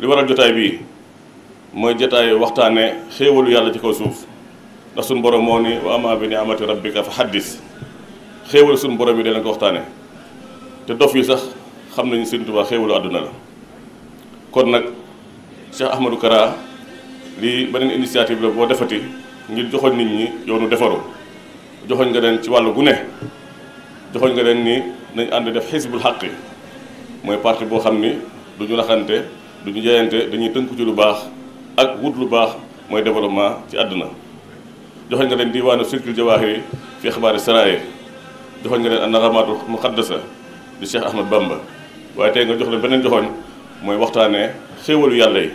li waral jotaay bii mooy jotaay waxtaane xéewalu yàlla ci kaw suuf ndax suñu borom moo ni wa amma bi ni'mati rabbika fa haddis xéewalu suñu borom yi danañ ko waxtaane te dof yi sax xam nañu Sëriñ Tuubaa xéewalu àdduna la. kon nag cheikh Ahmadou Kara lii beneen initiative la boo defati ngir joxoñ nit ñi yoonu defaru joxoñ nga leen ci wàllu gu ne joxoñ nga leen ni nañ ànd def xisbul xaqi mooy parti boo xam ni du ñu raxante du ñu jayante dañuy tënku ci lu baax ak wut lu baax mooy développement ci àdduna. joxoñ nga leen diwaanu circul jawahiri fi xibaari saraye joxoñ nga leen an naxamaatu muqaddasa di cheikh Ahmed Bamba waaye tey nga jox leen beneen joxoñ mooy waxtaanee xéewalu yàlla yi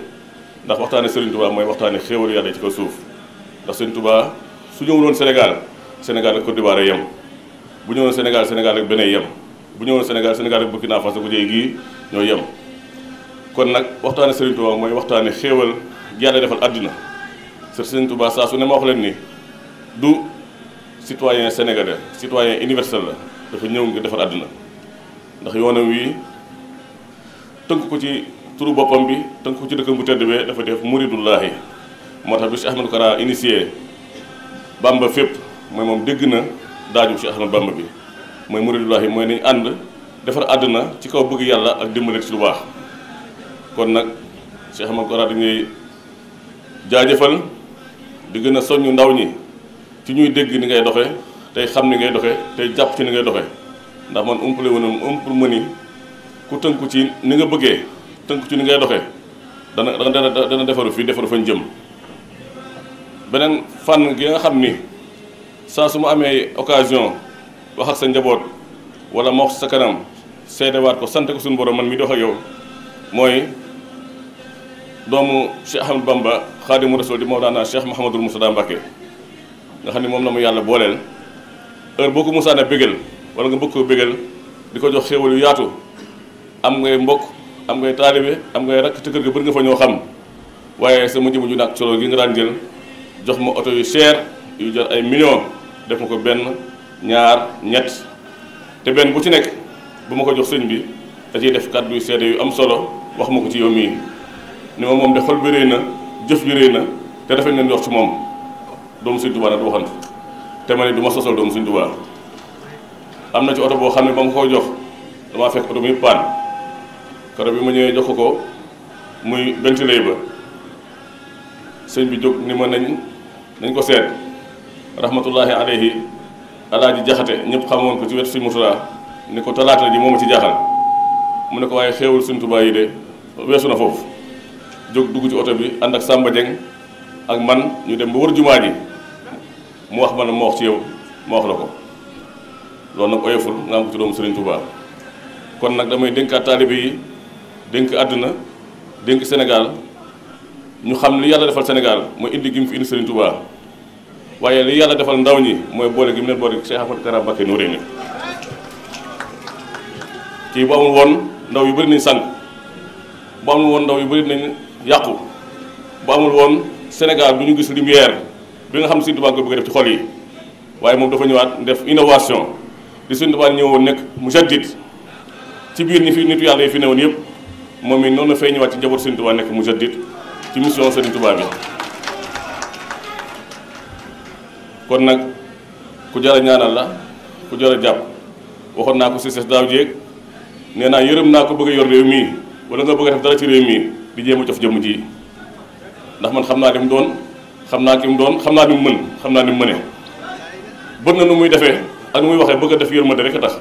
ndax waxtaane Serigne Touba mooy waxtaane xéewalu yàlla yi ci kaw suuf ndax Serigne Touba su ñëwul woon Sénégal Sénégal ak Côte d'Ivoire yem bu ñëwoon Sénégal Sénégal ak Bénin yem bu ñëwoon Sénégal Sénégal ak Burkina Faso bu jëy gii ñoo yem. kon nag waxtaane Serigne Touba mooy waxtaane xéewal yàlla defal àddina Serigne Touba saa su ne ma wax leen ni du citoyen sénégalais citoyen universel la dafa ñëw ngir defar àddina ndax yoonam wi tënk ko ci turu boppam bi tënk ko ci dëkkam bu tedd bee dafa def muridullahi moo tax bi Cheikh Ahmadou Kara initié Bamba fépp mooy moom dégg na daaju Cheikh Ahmadou Bamba bi mooy muridullahi mooy nañ ànd defar àdduna ci kaw bëgg yàlla ak dimbali ci lu baax. kon nag Cheikh Ahmadou Kara dañuy jaajëfal di gën a soññu ndaw ñi ci ñuy dégg ni ngay doxe tey xam ni ngay doxe tey jàpp ci ni ngay doxe ndax man umpale wu ma ni ku tënku ci ni nga bëggee tënku ci ni ngay doxee dana defaru fii defaru fañ jëm. beneen fànn gi nga xam ni saa su ma amee occasion wax ak sa njaboot wala ma wax sa kanam seedewaat ko sant ko suñu borom man mi dox ak yow mooy doomu Cheikh Ahmadou Bamba Xaadimu Rasuul di Mawlaana Cheikh Mouhamadul Moustapha Mbacké nga xam ni moom la mu yàlla booleel heure boo ko musaana bégal wala nga bëgg koo bégal di ko jox xéewal yu yaatu am ngay mbokk am ngay taalibe am ngay rakk te kër ga bëri nga fa ñoo xam waaye sa mujj ju nag solo gi nga daan jël jox ma oto yu cher yu jar ay millions def ma ko benn ñaar ñett te benn bu ci nekk bu ma ko jox sëñ bi da ciy def kàddu yu seede yu am solo wax ma ko ci yow mii ni ma moom de xol bi rëy na jëf bi rëy na te rafet ngeen jox ci moom doomu Sëñ Tuubaa nag du waxantu te ma ne du ma sosal doomu Sëñ Tuubaa am na ci oto boo xam ne ba ma ko jox damaa fekk oto muy paan karo bi ma ñëwee jox ko muy ventilé ba sëñ bi jóg ni ma nañ ko seet rahmatullahi alayhi alaaji jaxate ñëpp xamoon ko ci wetu Sëñ Murtada ni ko talaata ji moo ma ci jaaxal mu ne ko waaye xéewul Sëñ Tuubaa yi de weesu na foofu jóg dugg ci oto bi ànd ak Samba Dieng ak man ñu dem ba wër jumaa ji mu wax man ma wax ci yow ma wax la ko loolu nag oyoful nga am ko ci doomu Sëriñ Tuubaa kon nag damay dénkaat taalibe yi dénk àdduna dénk Sénégal ñu xam li yàlla defal Sénégal mooy indi gi mu fi indi Sëriñ Tuubaa waaye li yàlla defal ndaw ñi mooy boole gi mu leen boole Cheikh Ahmadou Kara Mbacké Noreyni kii bu amul woon ndaw yu bëri nañ sànq bu amul woon ndaw yu bëri nañ yàqu bu amul woon Sénégal du ñu gis lumière bi nga xam ne Sëriñ Tuubaa ko bëgg def ci xol yi waaye moom dafa ñëwaat def innovation di Sëriñ Tuubaa ñëwoon nekk moudiaddid ci biir ñi fi nitu yàlla yi fi newoon yëpp moom it noonu la fay ñëwaat ci njaboot Sëriñ Tuubaa nekk moudiaddid ci mission Sëriñ Tuubaa bi. kon nag ku jar a ñaanal la ku jar a jàpp waxoon naa ko si ses daaw jéeg nee naa yërëm naa ko bëgg a yor réew mii wala nga bëgg a def dara ci réew mii di jéem a cof jëmm ji ndax man xam naa li mu doon xam naa ki mu doon xam naa ni mu mën xam naa ni mu mënee bët na nu muy defee ak nu muy waxee bëgg a def yërmande rek a tax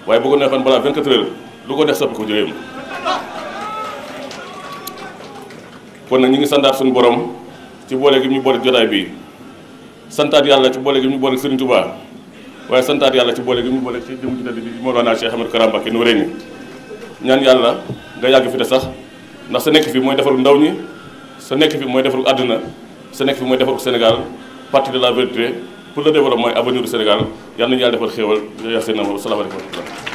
waaye bu ko neexoon balaa 24 heures lu ko def soppi ko jógeem. kon nag ñu ngi santaat suñu borom ci boole gi ñu boole jotaay bii santaat yàlla ci boole gi ñu boole Sëriñ Tuubaa waaye santaat yàlla ci boole gi ñu boole ci jëm ci tedd bi Mawlaana Cheikh Ahmadou Kara Mbacké Noreyni ñaan yàlla nga yàgg fi de sax ndax sa nekk fi mooy defaru ndaw ñi sa nekk fi mooy defaru àdduna sa nekk fi mooy defaru Sénégal parti de la vérité pour le développement et avenir du Sénégal yàlla nañu yàlla defal xéewal yaa seen na salaamaaleykum.